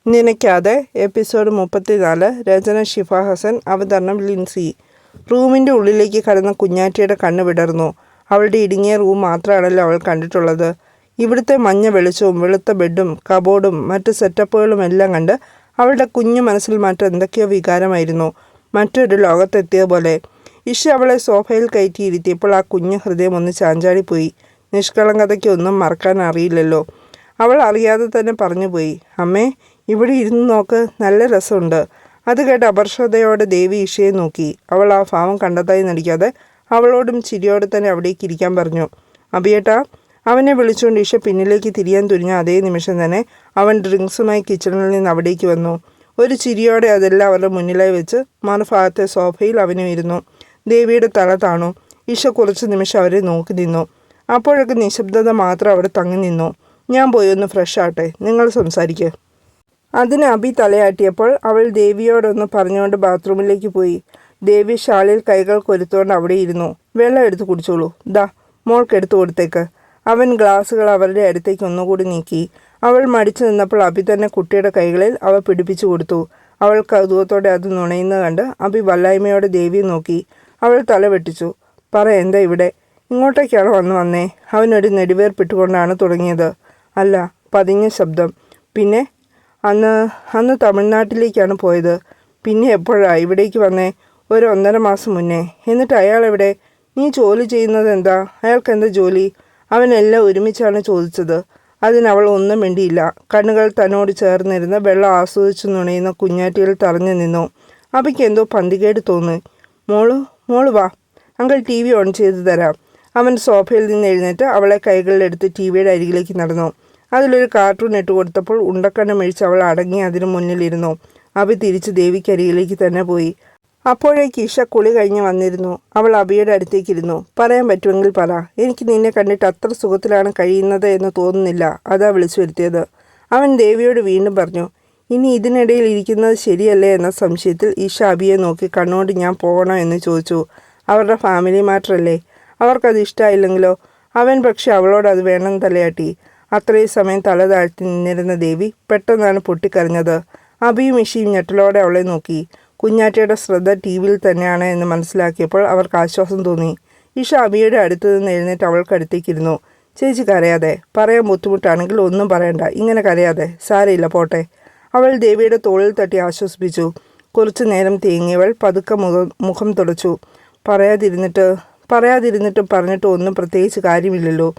നിനയ്ക്കാതെ episode 34. രചന ഷിഫ ഹസൻ, അവതരണം ലിൻസി. റൂമിൻ്റെ ഉള്ളിലേക്ക് കടന്ന കുഞ്ഞാറ്റയുടെ കണ്ണ് വിടർന്നു. അവളുടെ ഇടുങ്ങിയ റൂം മാത്രമാണല്ലോ അവൾ കണ്ടിട്ടുള്ളത്. ഇവിടുത്തെ മഞ്ഞ വെളിച്ചവും വെളുത്ത ബെഡും കബോർഡും മറ്റ് സെറ്റപ്പുകളും എല്ലാം കണ്ട് അവളുടെ കുഞ്ഞു മനസ്സിൽ മറ്റെന്തൊക്കെയോ വികാരമായിരുന്നു. മറ്റൊരു ലോകത്തെത്തിയ പോലെ. ഇഷ അവളെ സോഫയിൽ കയറ്റിയിരുത്തിയപ്പോൾ ആ കുഞ്ഞു ഹൃദയം ഒന്ന് ചാഞ്ചാടിപ്പോയി. നിഷ്കളങ്കതയ്ക്ക് ഒന്നും മറക്കാൻ അറിയില്ലല്ലോ. അവൾ അറിയാതെ തന്നെ പറഞ്ഞുപോയി, അമ്മേ, ഇവിടെ ഇരുന്ന് നോക്ക്, നല്ല രസമുണ്ട്. അത് കേട്ട് അപർഷതയോടെ ദേവി ഇഷയെ നോക്കി. അവൾ ആ ഭാവം കണ്ടതായി നടിക്കാതെ അവളോടും ചിരിയോടെ തന്നെ അവിടേക്ക് ഇരിക്കാൻ പറഞ്ഞു. അഭിയേട്ടാ, അവനെ വിളിച്ചുകൊണ്ട് ഇഷ പിന്നിലേക്ക് തിരിയാൻ തുനിഞ്ഞ അതേ നിമിഷം തന്നെ അവൻ ഡ്രിങ്ക്സുമായി കിച്ചണിൽ നിന്ന് അവിടേക്ക് വന്നു. ഒരു ചിരിയോടെ അതെല്ലാം അവരുടെ മുന്നിലായി വെച്ച് മറുഭാഗത്തെ സോഫയിൽ അവനും ഇരുന്നു. ദേവിയുടെ തല താണു. ഇഷ കുറച്ച് നിമിഷം അവരെ നോക്കി നിന്നു. അപ്പോഴൊക്കെ നിശബ്ദത മാത്രം അവിടെ തങ്ങി നിന്നു. ഞാൻ പോയി ഒന്ന് ഫ്രഷ് ആട്ടെ, നിങ്ങൾ സംസാരിക്കുക. അതിന് അഭി തലയാട്ടിയപ്പോൾ അവൾ ദേവിയോടൊന്ന് പറഞ്ഞുകൊണ്ട് ബാത്റൂമിലേക്ക് പോയി. ദേവി ഷാളിൽ കൈകൾ കൊരുത്തുകൊണ്ട് അവിടെ ഇരുന്നു. വെള്ളം എടുത്ത് കുടിച്ചോളൂ, ദാ മോൾക്ക് എടുത്തു കൊടുത്തേക്ക്. അവൻ ഗ്ലാസുകൾ അവരുടെ അടുത്തേക്ക് ഒന്നുകൂടി നീക്കി. അവൾ മടിച്ചു നിന്നപ്പോൾ അഭി തന്നെ കുട്ടിയുടെ കൈകളിൽ അവ പിടിപ്പിച്ചു കൊടുത്തു. അവൾ കൗതുകത്തോടെ അത് നുണയുന്നത് കണ്ട് അഭി വല്ലായ്മയോടെ ദേവിയെ നോക്കി. അവൾ തല വെട്ടിച്ചു. പറ, എന്താ ഇവിടെ? ഇങ്ങോട്ടേക്കാണ് വന്നേ? അവനൊരു നെടുവേർപ്പിട്ടുകൊണ്ടാണ് തുടങ്ങിയത്. അല്ല, പതിഞ്ഞ ശബ്ദം. പിന്നെ അന്ന് തമിഴ്നാട്ടിലേക്കാണ് പോയത്. പിന്നെ എപ്പോഴാണ് ഇവിടേക്ക് വന്നേ? ഒരു 1.5 മാസം മുന്നേ. എന്നിട്ട് അയാൾ എവിടെ? നീ ജോലി ചെയ്യുന്നത് എന്താ? അയാൾക്ക് എന്താ ജോലി? അവനെല്ലാം ഒരുമിച്ചാണ് ചോദിച്ചത്. അതിനവൾ ഒന്നും മിണ്ടിയില്ല. കണ്ണുകൾ തന്നോട് ചേർന്നിരുന്ന് വെള്ളം ആസ്വദിച്ചു നുണയുന്ന കുഞ്ഞാറ്റിയിൽ തറഞ്ഞു നിന്നു. അവയ്ക്ക് എന്തോ പന്തികേട് തോന്നി. മോള് വാ, അങ്കിൾ TV ഓൺ ചെയ്ത് തരാം. അവൻ സോഫയിൽ നിന്ന് എഴുന്നേറ്റ് അവളെ കൈകളിലെടുത്ത് TVയുടെ അരികിലേക്ക് നടന്നു. അതിലൊരു കാർട്ടൂൺ ഇട്ട് കൊടുത്തപ്പോൾ ഉണ്ടക്കണ്ണം മേടിച്ച് അവൾ അടങ്ങി അതിന് മുന്നിലിരുന്നു. അഭി തിരിച്ച് ദേവിക്കരികിലേക്ക് തന്നെ പോയി. അപ്പോഴേക്ക് ഇഷ കുളി കഴിഞ്ഞ് വന്നിരുന്നു. അവൾ അഭിയുടെ അടുത്തേക്കിരുന്നു. പറയാൻ പറ്റുമെങ്കിൽ പറ, എനിക്ക് നിന്നെ കണ്ടിട്ട് അത്ര സുഖത്തിലാണ് കഴിയുന്നത് എന്ന് തോന്നുന്നില്ല, അതാ വിളിച്ചു വരുത്തിയത്. അവൻ ദേവിയോട് വീണ്ടും പറഞ്ഞു. ഇനി ഇതിനിടയിൽ ഇരിക്കുന്നത് ശരിയല്ലേ എന്ന സംശയത്തിൽ ഇഷ അഭിയെ നോക്കി കണ്ണോട് ഞാൻ പോകണോ എന്ന് ചോദിച്ചു. അവരുടെ ഫാമിലി മാറ്ററല്ലേ, അവർക്കത് ഇഷ്ടമായില്ലെങ്കിലോ? അവൻ പക്ഷെ അവളോട് അത് വേണമെന്ന് തലയാട്ടി. അത്രയും സമയം തല താഴ്ത്തി നിന്നിരുന്ന ദേവി പെട്ടെന്നാണ് പൊട്ടിക്കരഞ്ഞത്. അഭിയും ഇഷയും ഞെട്ടലോടെ അവളെ നോക്കി. കുഞ്ഞാറ്റയുടെ ശ്രദ്ധ TVയിൽ തന്നെയാണ് എന്ന് മനസ്സിലാക്കിയപ്പോൾ അവർക്ക് ആശ്വാസം തോന്നി. ഇഷ അഭിയുടെ അടുത്ത് നിന്ന് എഴുന്നേറ്റ് അവൾക്കടുത്തേക്കിരുന്നു. ചേച്ചി കരയാതെ, പറയാൻ ബുദ്ധിമുട്ടാണെങ്കിൽ ഒന്നും പറയണ്ട, ഇങ്ങനെ കരയാതെ, സാരയില്ല, പോട്ടെ. അവൾ ദേവിയുടെ തോളിൽ തട്ടി ആശ്വസിപ്പിച്ചു. കുറച്ചു നേരം തേങ്ങിയവൾ പതുക്കെ മുഖം തുടച്ചു. പറയാതിരുന്നിട്ടും പറഞ്ഞിട്ട് ഒന്നും പ്രത്യേകിച്ച് കാര്യമില്ലല്ലോ.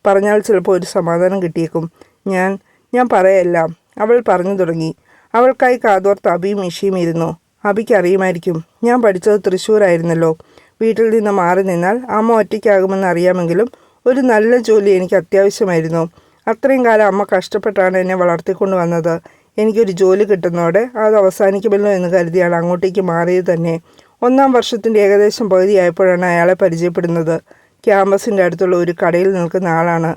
പറഞ്ഞാൽ ചിലപ്പോൾ ഒരു സമാധാനം കിട്ടിയേക്കും. ഞാൻ പറയെല്ലാം, അവൾ പറഞ്ഞു തുടങ്ങി. അവൾക്കായി കാതോർത്ത് അഭിയും ഇഷയും ഇരുന്നു. അഭിക്ക് അറിയുമായിരിക്കും, ഞാൻ പഠിച്ചത് തൃശ്ശൂരായിരുന്നല്ലോ. വീട്ടിൽ നിന്ന് മാറി നിന്നാൽ അമ്മ ഒറ്റയ്ക്കാകുമെന്ന് അറിയാമെങ്കിലും ഒരു നല്ല ജോലി എനിക്ക് അത്യാവശ്യമായിരുന്നു. അത്രയും കാലം അമ്മ കഷ്ടപ്പെട്ടാണ് എന്നെ വളർത്തിക്കൊണ്ട് വന്നത്. എനിക്കൊരു ജോലി കിട്ടുന്നതോടെ അത് അവസാനിക്കുമല്ലോ എന്ന് കരുതിയാണ് അങ്ങോട്ടേക്ക് മാറിയത് തന്നെ. 1-ാം വർഷത്തിൻ്റെ ഏകദേശം പകുതിയായപ്പോഴാണ് അയാളെ പരിചയപ്പെടുന്നത്. ക്യാമ്പസിൻ്റെ അടുത്തുള്ള ഒരു കടയിൽ നിൽക്കുന്ന ആളാണ്.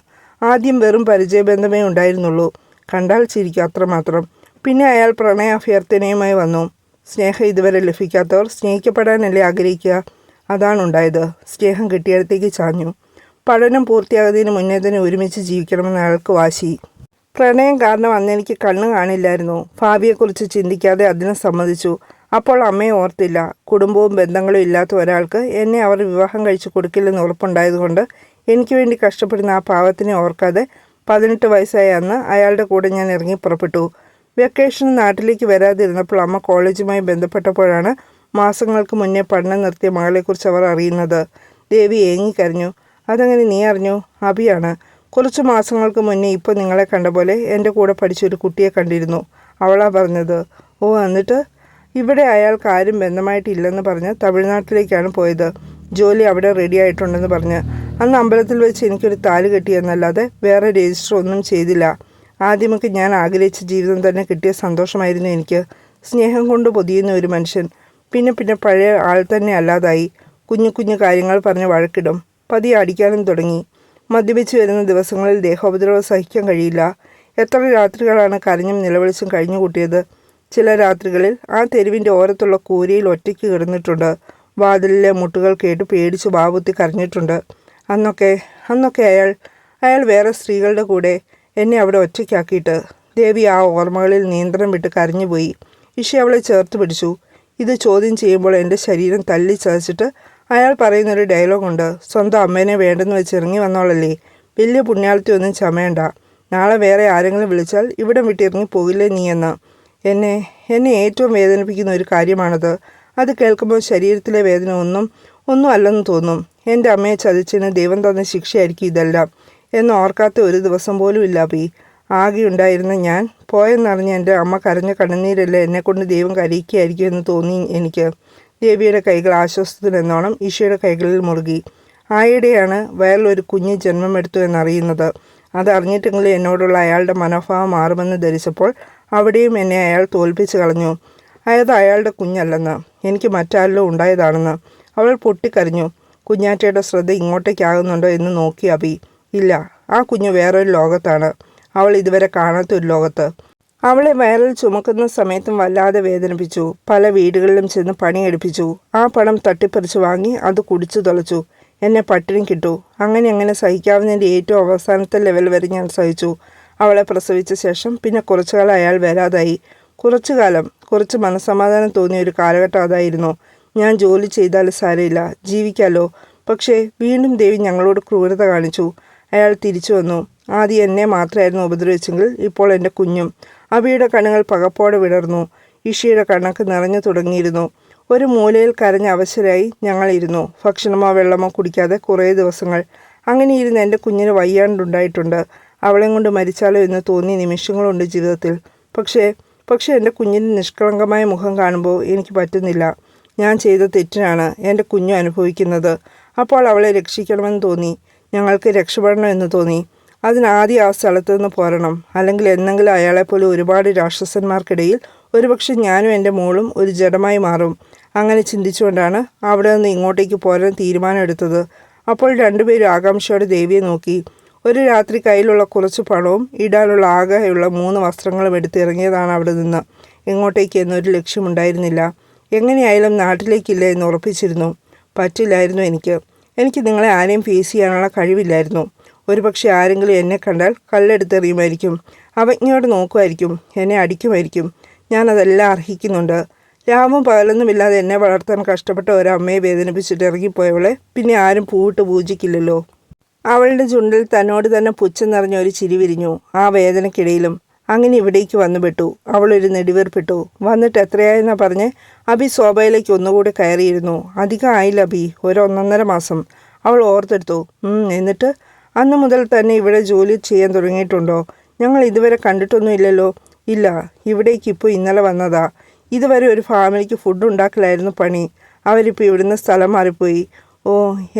ആദ്യം വെറും പരിചയബന്ധമേ ഉണ്ടായിരുന്നുള്ളൂ. കണ്ടാൽ ചിരിക്കും, അത്രമാത്രം. പിന്നെ അയാൾ പ്രണയാഭ്യർത്ഥനയുമായി വന്നു. സ്നേഹം ഇതുവരെ ലഭിക്കാത്തവർ സ്നേഹിക്കപ്പെടാനല്ലേ ആഗ്രഹിക്കുക? അതാണുണ്ടായത്. സ്നേഹം കിട്ടിയിടത്തേക്ക് ചാഞ്ഞു. പഠനം പൂർത്തിയാകുന്നതിന് മുന്നേ തന്നെ ഒരുമിച്ച് ജീവിക്കണമെന്ന് അയാൾക്ക് വാശി. പ്രണയം കാരണം അന്നെനിക്ക് കണ്ണ് കാണില്ലായിരുന്നു. ഭാവിയെക്കുറിച്ച് ചിന്തിക്കാതെ അതിനെ സമ്മതിച്ചു. അപ്പോൾ അമ്മയെ ഓർത്തില്ല. കുടുംബവും ബന്ധങ്ങളും ഇല്ലാത്ത ഒരാൾക്ക് എന്നെ അവർ വിവാഹം കഴിച്ചു കൊടുക്കില്ലെന്ന് ഉറപ്പുണ്ടായതുകൊണ്ട് എനിക്ക് വേണ്ടി കഷ്ടപ്പെടുന്ന ആ പാവത്തിനെ ഓർക്കാതെ 18 വയസ്സായ അന്ന് അയാളുടെ കൂടെ ഞാൻ ഇറങ്ങി പുറപ്പെട്ടു. വെക്കേഷന് നാട്ടിലേക്ക് വരാതിരുന്നപ്പോൾ അമ്മ കോളേജുമായി ബന്ധപ്പെട്ടപ്പോഴാണ് മാസങ്ങൾക്ക് മുന്നേ പഠനം നിർത്തിയ മകളെക്കുറിച്ച് അവർ അറിയുന്നത്. ദേവി ഏങ്ങിക്കരഞ്ഞു. അതെങ്ങനെ നീ അറിഞ്ഞു? അഭിയാണ്. കുറച്ച് മാസങ്ങൾക്ക് മുന്നേ ഇപ്പോൾ നിങ്ങളെ കണ്ട പോലെ എൻ്റെ കൂടെ പഠിച്ചൊരു കുട്ടിയെ കണ്ടിരുന്നു. അവളാ പറഞ്ഞത്. ഓ, എന്നിട്ട്? ഇവിടെ അയാൾക്ക് ആരും ബന്ധമായിട്ടില്ലെന്ന് പറഞ്ഞ് തമിഴ്നാട്ടിലേക്കാണ് പോയത്. ജോലി അവിടെ റെഡി ആയിട്ടുണ്ടെന്ന് പറഞ്ഞ്. അന്ന് അമ്പലത്തിൽ വെച്ച് എനിക്കൊരു താലി കെട്ടിയെന്നല്ലാതെ വേറെ രജിസ്റ്റർ ഒന്നും ചെയ്തില്ല. ആദ്യമൊക്കെ ഞാൻ ആഗ്രഹിച്ച ജീവിതം തന്നെ കിട്ടിയ സന്തോഷമായിരുന്നു എനിക്ക്. സ്നേഹം കൊണ്ട് പൊതിയുന്ന ഒരു മനുഷ്യൻ. പിന്നെ പഴയ ആൾ തന്നെ അല്ലാതായി. കുഞ്ഞു കാര്യങ്ങൾ പറഞ്ഞ് വഴക്കിടും. പതിയെ അടിക്കാനും തുടങ്ങി. മദ്യപിച്ച് വരുന്ന ദിവസങ്ങളിൽ ദേഹോപദ്രവം സഹിക്കാൻ കഴിയില്ല. എത്ര രാത്രികളാണ് കരഞ്ഞും നിലവിളിച്ചും കഴിഞ്ഞുകൂട്ടിയത്. ചില രാത്രികളിൽ ആ തെരുവിൻ്റെ ഓരത്തുള്ള കൂരയിൽ ഒറ്റയ്ക്ക് കിടന്നിട്ടുണ്ട്. വാതിലിലെ മുട്ടുകൾ കേട്ട് പേടിച്ച് വാവുത്തി കരഞ്ഞിട്ടുണ്ട്. അന്നൊക്കെ അയാൾ വേറെ സ്ത്രീകളുടെ കൂടെ എന്നെ അവിടെ ഒറ്റയ്ക്കാക്കിയിട്ട്. ദേവി ആ ഓർമ്മകളിൽ നിയന്ത്രണം വിട്ട് കരഞ്ഞുപോയി. ഇഷ അവളെ ചേർത്ത് പിടിച്ചു. ഇത് ചോദ്യം ചെയ്യുമ്പോൾ എൻ്റെ ശരീരം തല്ലി ചതച്ചിട്ട് അയാൾ പറയുന്നൊരു ഡയലോഗുണ്ട്, സ്വന്തം അമ്മേനെ വേണ്ടെന്ന് വെച്ച് ഇറങ്ങി വന്നോളല്ലേ, വലിയ പുണ്യാളത്തി ഒന്നും ചമയണ്ട, നാളെ വേറെ ആരെങ്കിലും വിളിച്ചാൽ ഇവിടം വിട്ടിറങ്ങി പോകില്ലേ നീ എന്ന്. എന്നെ ഏറ്റവും വേദനിപ്പിക്കുന്ന ഒരു കാര്യമാണത്. അത് കേൾക്കുമ്പോൾ ശരീരത്തിലെ വേദന ഒന്നും അല്ലെന്ന് തോന്നും. എൻ്റെ അമ്മയെ ചതിച്ചതിന് ദൈവം തന്ന ശിക്ഷയായിരിക്കും ഇതെല്ലാം എന്ന് ഓർക്കാത്ത ഒരു ദിവസം പോലും ഇല്ല അഭി. ആകെ ഉണ്ടായിരുന്ന ഞാൻ പോയെന്നറിഞ്ഞ് എൻ്റെ അമ്മ കരഞ്ഞ കണ്ണുനീരല്ലേ എന്നെക്കൊണ്ട് ദൈവം കരയിക്കുകയായിരിക്കും എന്ന് തോന്നി എനിക്ക്. ദേവിയുടെ കൈകൾ ആശ്വാസത്തിനെന്നോണം ഈശോയുടെ കൈകളിൽ മുറുകി. ആയിടെയാണ് വയറിലൊരു കുഞ്ഞ് ജന്മമെടുത്തു എന്നറിയുന്നത്. അതറിഞ്ഞിട്ടെങ്കിലും എന്നോടുള്ള അയാളുടെ മനോഭാവം മാറുമെന്ന് ധരിച്ചപ്പോൾ അവിടെയും എന്നെ അയാൾ തോൽപ്പിച്ച് കളഞ്ഞു. അത് അയാളുടെ കുഞ്ഞല്ലെന്ന്, എനിക്ക് മറ്റാരിലോ ഉണ്ടായതാണെന്ന്. അവൾ പൊട്ടിക്കരഞ്ഞു. കുഞ്ഞാറ്റയുടെ ശ്രദ്ധ ഇങ്ങോട്ടേക്കാകുന്നുണ്ടോ എന്ന് നോക്കി അഭി. ഇല്ല, ആ കുഞ്ഞ് വേറൊരു ലോകത്താണ്, അവൾ ഇതുവരെ കാണാത്തൊരു ലോകത്ത്. അവളെ വയറിൽ ചുമക്കുന്ന സമയത്തും വല്ലാതെ വേദനിപ്പിച്ചു. പല വീടുകളിലും ചെന്ന് പണിയെടുപ്പിച്ചു. ആ പണം തട്ടിപ്പറിച്ച് വാങ്ങി അത് കുടിച്ചു തുളച്ചു. എന്നെ പട്ടിണി കിട്ടു. അങ്ങനെ സഹിക്കാവുന്നതിൻ്റെ ഏറ്റവും അവസാനത്തെ ലെവൽ വരെ ഞാൻ സഹിച്ചു. അവളെ പ്രസവിച്ച ശേഷം പിന്നെ കുറച്ചുകാലം അയാൾ വരാതായി. കുറച്ച് മനസ്സമാധാനം തോന്നിയ ഒരു കാലഘട്ടം അതായിരുന്നു. ഞാൻ ജോലി ചെയ്താൽ സാരമില്ല, ജീവിക്കാമല്ലോ. പക്ഷേ വീണ്ടും ദേവി ഞങ്ങളോട് ക്രൂരത കാണിച്ചു. അയാൾ തിരിച്ചു വന്നു. ആദ്യം എന്നെ മാത്രമായിരുന്നു ഉപദ്രവിച്ചെങ്കിൽ ഇപ്പോൾ എൻ്റെ കുഞ്ഞും. അബിയുടെ കണ്ണുകൾ പകപ്പോടെ വിടർന്നു. ഇഷിയുടെ കണ്ണൊക്കെ നിറഞ്ഞു തുടങ്ങിയിരുന്നു. ഒരു മൂലയിൽ കരഞ്ഞ അവശരായി ഞങ്ങളിരുന്നു. ഭക്ഷണമോ വെള്ളമോ കുടിക്കാതെ കുറേ ദിവസങ്ങൾ. അങ്ങനെ ഇരുന്ന് എൻ്റെ കുഞ്ഞിന് വയ്യാണ്ടുണ്ടായിട്ടുണ്ട്. അവളെ കൊണ്ട് മരിച്ചാലോ എന്ന് തോന്നിയ നിമിഷങ്ങളുണ്ട് ജീവിതത്തിൽ. പക്ഷേ എൻ്റെ കുഞ്ഞിൻ്റെ നിഷ്കളങ്കമായ മുഖം കാണുമ്പോൾ എനിക്ക് പറ്റുന്നില്ല. ഞാൻ ചെയ്ത തെറ്റിനാണ് എൻ്റെ കുഞ്ഞു അനുഭവിക്കുന്നത്. അപ്പോൾ അവളെ രക്ഷിക്കണമെന്ന് തോന്നി. ഞങ്ങൾക്ക് രക്ഷപ്പെടണമെന്ന് തോന്നി. അതിനാദ്യം ആ സ്ഥലത്ത് നിന്ന് പോരണം. അല്ലെങ്കിൽ എന്നെങ്കിലും അയാളെപ്പോലെ ഒരുപാട് രാക്ഷസന്മാർക്കിടയിൽ ഒരുപക്ഷെ ഞാനും എൻ്റെ മോളും ഒരു ജഡമായി മാറും. അങ്ങനെ ചിന്തിച്ചുകൊണ്ടാണ് അവിടെ നിന്ന് ഇങ്ങോട്ടേക്ക് പോരാൻ തീരുമാനമെടുത്തത്. അപ്പോൾ രണ്ടുപേരും ആകാംക്ഷയോടെ ദേവിയെ നോക്കി. ഒരു രാത്രി കയ്യിലുള്ള കുറച്ച് പണവും ഇടാനുള്ള ആകെയുള്ള 3 വസ്ത്രങ്ങളും എടുത്തിറങ്ങിയതാണ് അവിടെ നിന്ന്. എങ്ങോട്ടേക്ക് എന്നൊരു ലക്ഷ്യമുണ്ടായിരുന്നില്ല. എങ്ങനെയായാലും നാട്ടിലേക്കില്ല എന്ന് ഉറപ്പിച്ചിരുന്നു. പറ്റില്ലായിരുന്നു എനിക്ക് നിങ്ങളെ ആരെയും ഫേസ് ചെയ്യാനുള്ള കഴിവില്ലായിരുന്നു. ഒരുപക്ഷെ ആരെങ്കിലും എന്നെ കണ്ടാൽ കല്ലെടുത്തെറിയുമായിരിക്കും, അവജ്ഞയോടെ നോക്കുമായിരിക്കും, എന്നെ അടിക്കുമായിരിക്കും. ഞാനതെല്ലാം അർഹിക്കുന്നുണ്ട്. രാവും പകലൊന്നുമില്ലാതെ എന്നെ വളർത്താൻ കഷ്ടപ്പെട്ട ഒരമ്മയെ വേദനിപ്പിച്ചിട്ട് ഇറങ്ങിപ്പോയവളെ പിന്നെ ആരും പൂവിട്ട് പൂജിക്കില്ലല്ലോ. അവളുടെ ചുണ്ടിൽ തന്നോട് തന്നെ പുച്ഛം നിറഞ്ഞ ഒരു ചിരി വിരിഞ്ഞു. ആ വേദനയ്ക്കിടയിലും അങ്ങനെ ഇവിടേക്ക് വന്നുപെട്ടു. അവളൊരു നെടുവീർപ്പിട്ടു. വന്നിട്ട് എത്രയായെന്നാ പറഞ്ഞ് അബി സോബയിലേക്ക് ഒന്നുകൂടി കയറിയിരുന്നു. അധികം ആയില്ല അബി, 1.5 മാസം. അവൾ ഓർത്തെടുത്തു. എന്നിട്ട് അന്ന് മുതൽ തന്നെ ഇവിടെ ജോലി ചെയ്യാൻ തുടങ്ങിയിട്ടുണ്ടോ? ഞങ്ങൾ ഇതുവരെ കണ്ടിട്ടൊന്നുമില്ലല്ലോ. ഇല്ല, ഇവിടേക്ക് ഇപ്പോൾ ഇന്നലെ വന്നതാ. ഇതുവരെ ഒരു ഫാമിലിക്ക് ഫുഡ് ഉണ്ടാക്കലായിരുന്നു പണി. അവരിപ്പോൾ ഇവിടുന്ന് സ്ഥലം മാറിപ്പോയി. ഓ,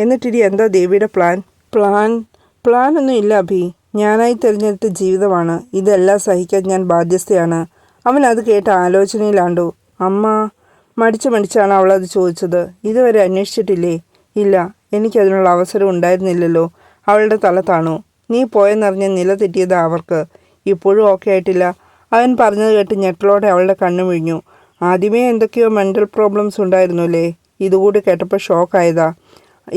എന്നിട്ടിനി എന്താ ദേവിയുടെ പ്ലാനൊന്നും ഇല്ല അഭി. ഞാനായി തിരഞ്ഞെടുത്ത ജീവിതമാണ്. ഇതെല്ലാം സഹിക്കാൻ ഞാൻ ബാധ്യസ്ഥയാണ്. അവൻ അത് കേട്ട് ആലോചനയിലാണ്ടു. അമ്മ മടിച്ചാണ് അവളത് ചോദിച്ചത്. ഇതുവരെ അന്വേഷിച്ചിട്ടില്ലേ? ഇല്ല, എനിക്കതിനുള്ള അവസരം ഉണ്ടായിരുന്നില്ലല്ലോ. അവളുടെ തല താണു. നീ പോയെന്നറിഞ്ഞ് നില തെറ്റിയത് അവർക്ക്. ഇപ്പോഴും ഓക്കെ ആയിട്ടില്ല. അവൻ പറഞ്ഞത് കേട്ട് ഞെട്ടലോടെ അവളുടെ കണ്ണു മിഴിഞ്ഞു. ആദ്യമേ എന്തൊക്കെയോ മെൻ്റൽ പ്രോബ്ലംസ് ഉണ്ടായിരുന്നു അല്ലേ? ഇതുകൂടി കേട്ടപ്പോൾ ഷോക്കായതാ.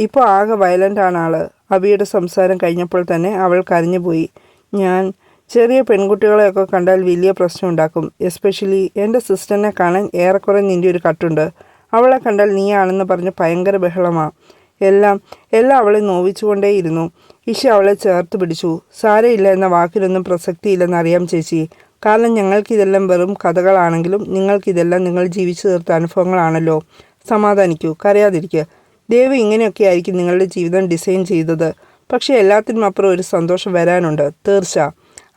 ഇപ്പോൾ ആകെ വയലൻ്റ് ആണ് ആള്. അബിയുടെ സംസാരം കഴിഞ്ഞപ്പോൾ തന്നെ അവൾ കരഞ്ഞുപോയി. ഞാൻ ചെറിയ പെൺകുട്ടികളെയൊക്കെ കണ്ടാൽ വലിയ പ്രശ്നം ഉണ്ടാക്കും. എസ്പെഷ്യലി എൻ്റെ സിസ്റ്ററിനെ കാണാൻ ഏറെക്കുറെ നിൻ്റെ ഒരു കട്ടുണ്ട്. അവളെ കണ്ടാൽ നീയാണെന്ന് പറഞ്ഞ് ഭയങ്കര ബഹളമാണ്. എല്ലാം അവളെ നോവിച്ചുകൊണ്ടേയിരുന്നു. ഇഷ അവളെ ചേർത്ത് പിടിച്ചു. സാരയില്ല എന്ന വാക്കിലൊന്നും പ്രസക്തിയില്ലെന്നറിയാം ചേച്ചി. കാരണം ഞങ്ങൾക്കിതെല്ലാം വെറും കഥകളാണെങ്കിലും നിങ്ങൾക്കിതെല്ലാം നിങ്ങൾ ജീവിച്ചു തീർത്ത അനുഭവങ്ങളാണല്ലോ. സമാധാനിക്കൂ, കരയാതിരിക്കുക. ദേവി ഇങ്ങനെയൊക്കെ ആയിരിക്കും നിങ്ങളുടെ ജീവിതം ഡിസൈൻ ചെയ്തത്. പക്ഷേ എല്ലാത്തിനും അപ്പുറം ഒരു സന്തോഷം വരാനുണ്ട്, തീർച്ച.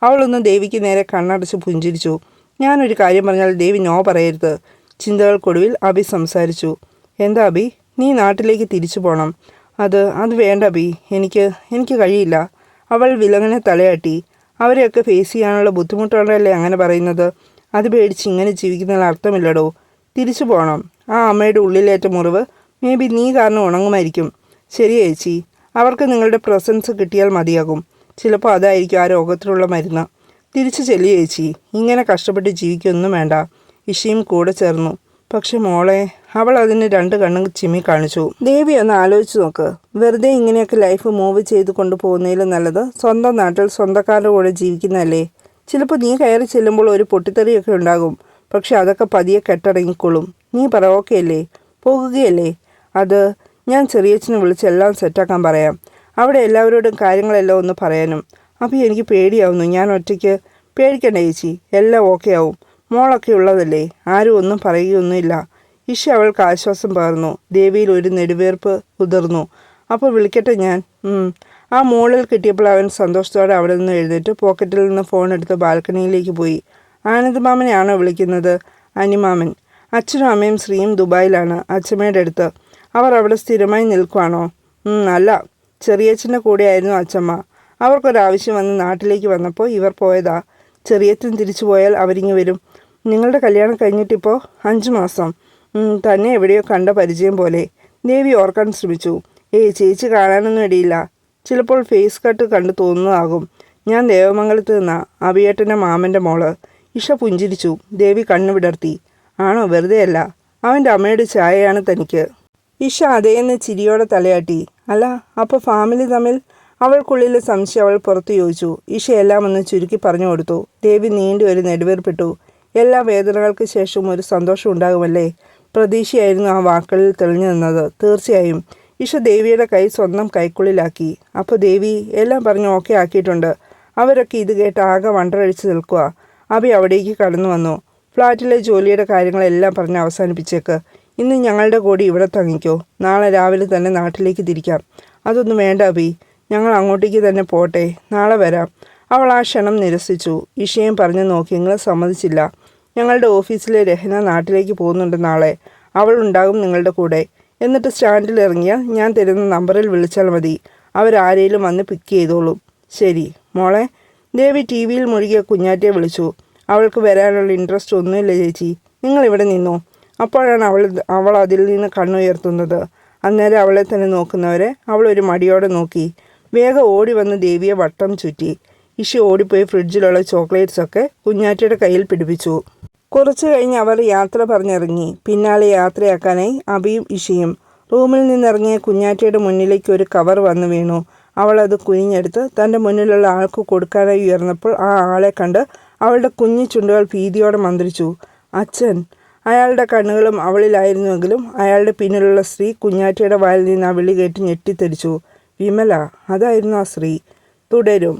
അവളൊന്ന് ദേവിക്ക് നേരെ കണ്ണടച്ച് പുഞ്ചിരിച്ചു. ഞാനൊരു കാര്യം പറഞ്ഞാൽ ദേവി നോ പറയരുത്. ചിന്തകൾക്കൊടുവിൽ അബി സംസാരിച്ചു. എന്താ അബി, നീ നാട്ടിലേക്ക് തിരിച്ചു പോകണം. അത് വേണ്ട അബി, എനിക്ക് കഴിയില്ല. അവൾ വിലങ്ങനെ തലയാട്ടി. അവരെയൊക്കെ ഫേസ് ചെയ്യാനുള്ള ബുദ്ധിമുട്ടുകളല്ലേ അങ്ങനെ പറയുന്നത്. അത് പേടിച്ച് ഇങ്ങനെ ജീവിക്കുന്നതിൽ അർത്ഥമില്ലടോ. തിരിച്ചു പോകണം. ആ അമ്മയുടെ ഉള്ളിലേറ്റ മുറിവ് മേ ബി നീ കാരണം ഉണങ്ങുമായിരിക്കും. ശരി ചേച്ചി, അവർക്ക് നിങ്ങളുടെ പ്രസൻസ് കിട്ടിയാൽ മതിയാകും. ചിലപ്പോൾ അതായിരിക്കും ആ രോഗത്തിലുള്ള മരുന്ന്. തിരിച്ചു ചെല്ലു ചേച്ചി, ഇങ്ങനെ കഷ്ടപ്പെട്ട് ജീവിക്കൊന്നും വേണ്ട. ഇഷയും കൂടെ ചേർന്നു. പക്ഷെ മോളെ, അവൾ അതിന് 2 കണ്ണും ചിമ്മി കാണിച്ചു. ദേവി ഒന്ന് ആലോചിച്ച് നോക്ക്. വെറുതെ ഇങ്ങനെയൊക്കെ ലൈഫ് മൂവ് ചെയ്ത് കൊണ്ടുപോകുന്നതിലും നല്ലത് സ്വന്തം നാട്ടിൽ സ്വന്തക്കാരുടെ കൂടെ ജീവിക്കുന്നതല്ലേ. ചിലപ്പോൾ നീ കയറി ചെല്ലുമ്പോൾ ഒരു പൊട്ടിത്തെറിയൊക്കെ ഉണ്ടാകും. പക്ഷെ അതൊക്കെ പതിയെ കെട്ടടങ്ങിക്കൊള്ളും. നീ പറ, ഓക്കെ അല്ലേ? പോകുകയല്ലേ? അത് ഞാൻ ചെറിയച്ഛനെ വിളിച്ച് എല്ലാം സെറ്റാക്കാൻ പറയാം. അവിടെ എല്ലാവരോടും കാര്യങ്ങളെല്ലാം ഒന്ന് പറയാനും. അപ്പോൾ എനിക്ക് പേടിയാവുന്നു. ഞാൻ ഒറ്റയ്ക്ക്. പേടിക്കണ്ട ചേച്ചി, എല്ലാം ഓക്കെ ആവും. മോളൊക്കെ ഉള്ളതല്ലേ, ആരും ഒന്നും പറയുകയൊന്നുമില്ല. ഇഷ അവൾക്ക് ആശ്വാസം പകർന്നു. ദേവിയിൽ ഒരു നെടുവേർപ്പ് ഉതിർന്നു. അപ്പോൾ വിളിക്കട്ടെ ഞാൻ? ആ മോളിൽ കിട്ടിയപ്പോൾ അവൻ സന്തോഷത്തോടെ അവിടെ നിന്ന് എഴുന്നേറ്റ് പോക്കറ്റിൽ നിന്ന് ഫോൺ എടുത്ത് ബാൽക്കണിയിലേക്ക് പോയി. ആനന്ദ് മാമനെയാണോ വിളിക്കുന്നത്? അനിമാമൻ. അച്ഛനും അമ്മയും ശ്രീയും ദുബായിലാണ്, അച്ഛമ്മയുടെ അടുത്ത്. അവർ അവിടെ സ്ഥിരമായി നിൽക്കുവാണോ? അല്ല, ചെറിയച്ഛൻ്റെ കൂടെയായിരുന്നു അച്ഛമ്മ. അവർക്കൊരാവശ്യം വന്ന് നാട്ടിലേക്ക് വന്നപ്പോൾ ഇവർ പോയതാ. ചെറിയച്ഛൻ തിരിച്ചു പോയാൽ അവരിങ്ങ് വരും. നിങ്ങളുടെ കല്യാണം കഴിഞ്ഞിട്ടിപ്പോൾ 5 മാസം. തന്നെ എവിടെയോ കണ്ട പരിചയം പോലെ. ദേവി ഓർക്കാൻ ശ്രമിച്ചു. ചേച്ചി കാണാനൊന്നും ഇടയില്ല. ചിലപ്പോൾ ഫേസ് കട്ട് കണ്ടു തോന്നുന്നതാകും. ഞാൻ ദേവമംഗലത്ത് നിന്നാ, അഭിയേട്ടൻ്റെ മാമൻ്റെ മോള്. ഇഷ പുഞ്ചിരിച്ചു. ദേവി കണ്ണു വിടർത്തി. ആണോ? വെറുതെയല്ല, അവൻ്റെ അമ്മയുടെ ചായയാണ് തനിക്ക്. ഇഷ അതേന്ന് ചിരിയോടെ തലയാട്ടി. അല്ല, അപ്പോൾ ഫാമിലി തമ്മിൽ? അവൾക്കുള്ളിലെ സംശയം അവൾ പുറത്തു ചോദിച്ചു. ഇഷ എല്ലാം ഒന്ന് ചുരുക്കി പറഞ്ഞു കൊടുത്തു. ദേവി നീണ്ടി ഒരു നെടുവേർപ്പിട്ടു. എല്ലാ വേദനകൾക്ക് ശേഷവും ഒരു സന്തോഷം ഉണ്ടാകുമല്ലേ? പ്രതീക്ഷയായിരുന്നു ആ വാക്കുകളിൽ തെളിഞ്ഞു നിന്നത്. തീർച്ചയായും. ഇഷ ദേവിയുടെ കൈ സ്വന്തം കൈക്കുള്ളിലാക്കി. അപ്പോൾ ദേവി എല്ലാം പറഞ്ഞ് ഓക്കെ ആക്കിയിട്ടുണ്ട്. അവരൊക്കെ ഇത് കേട്ട് ആകെ വണ്ടറടിച്ച് നിൽക്കുക. അഭി അവിടേക്ക് കടന്നു വന്നു. ഫ്ലാറ്റിലെ ജോലിയുടെ കാര്യങ്ങളെല്ലാം പറഞ്ഞ് അവസാനിപ്പിച്ചേക്ക്. ഇന്ന് ഞങ്ങളുടെ കൂടി ഇവിടെ തങ്ങിക്കോ. നാളെ രാവിലെ തന്നെ നാട്ടിലേക്ക് തിരിക്കാം. അതൊന്നും വേണ്ട അഭി, ഞങ്ങൾ അങ്ങോട്ടേക്ക് തന്നെ പോട്ടെ. നാളെ വരാം. അവൾ ആ ക്ഷണം നിരസിച്ചു. ഇഷയും പറഞ്ഞു നോക്കി. നിങ്ങൾ സമ്മതിച്ചില്ല. ഞങ്ങളുടെ ഓഫീസിലെ രഹന നാട്ടിലേക്ക് പോകുന്നുണ്ട് നാളെ. അവൾ ഉണ്ടാകും നിങ്ങളുടെ കൂടെ. എന്നിട്ട് സ്റ്റാൻഡിൽ ഇറങ്ങിയാൽ ഞാൻ തരുന്ന നമ്പറിൽ വിളിച്ചാൽ മതി. അവരാരേലും വന്ന് പിക്ക് ചെയ്തോളും. ശരി മോളെ. ദേവി ടി വിയിൽ മുഴുകിയ കുഞ്ഞാറ്റയെ വിളിച്ചു. അവൾക്ക് വരാനുള്ള ഇൻട്രസ്റ്റ് ഒന്നുമില്ല ചേച്ചി. നിങ്ങളിവിടെ നിന്നോ. അപ്പോഴാണ് അവൾ അതിൽ നിന്ന് കണ്ണുയർത്തുന്നത്. അന്നേരം അവളെ തന്നെ നോക്കുന്നവരെ അവൾ ഒരു മടിയോടെ നോക്കി. വേഗം ഓടി വന്ന് ദേവിയെ വട്ടം ചുറ്റി. ഇഷ ഓടിപ്പോയി ഫ്രിഡ്ജിലുള്ള ചോക്ലേറ്റ്സൊക്കെ കുഞ്ഞാറ്റയുടെ കയ്യിൽ പിടിപ്പിച്ചു. കുറച്ചു കഴിഞ്ഞ് അവർ യാത്ര പറഞ്ഞിറങ്ങി. പിന്നാലെ യാത്രയാക്കാനായി അഭിയും ഇഷയും. റൂമിൽ നിന്നിറങ്ങിയ കുഞ്ഞാറ്റയുടെ മുന്നിലേക്ക് ഒരു കവർ വന്നു വീണു. അവൾ അത് കുനിഞ്ഞെടുത്ത് തൻ്റെ മുന്നിലുള്ള ആൾക്ക് കൊടുക്കാനായി ഉയർന്നപ്പോൾ ആ ആളെ കണ്ട് അവളുടെ കുഞ്ഞു ചുണ്ടുകൾ ഭീതിയോടെ മന്ത്രിച്ചു. അച്ഛൻ. അയാളുടെ കണ്ണുകളും അവളിലായിരുന്നുവെങ്കിലും അയാളുടെ പിന്നിലുള്ള സ്ത്രീ കുഞ്ഞാറ്റയുടെ വായിൽ നിന്ന് ആ വിളി കേട്ട് ഞെട്ടിത്തെറിച്ചു. വിമല. അതായിരുന്നു ആ സ്ത്രീ. തുടരും.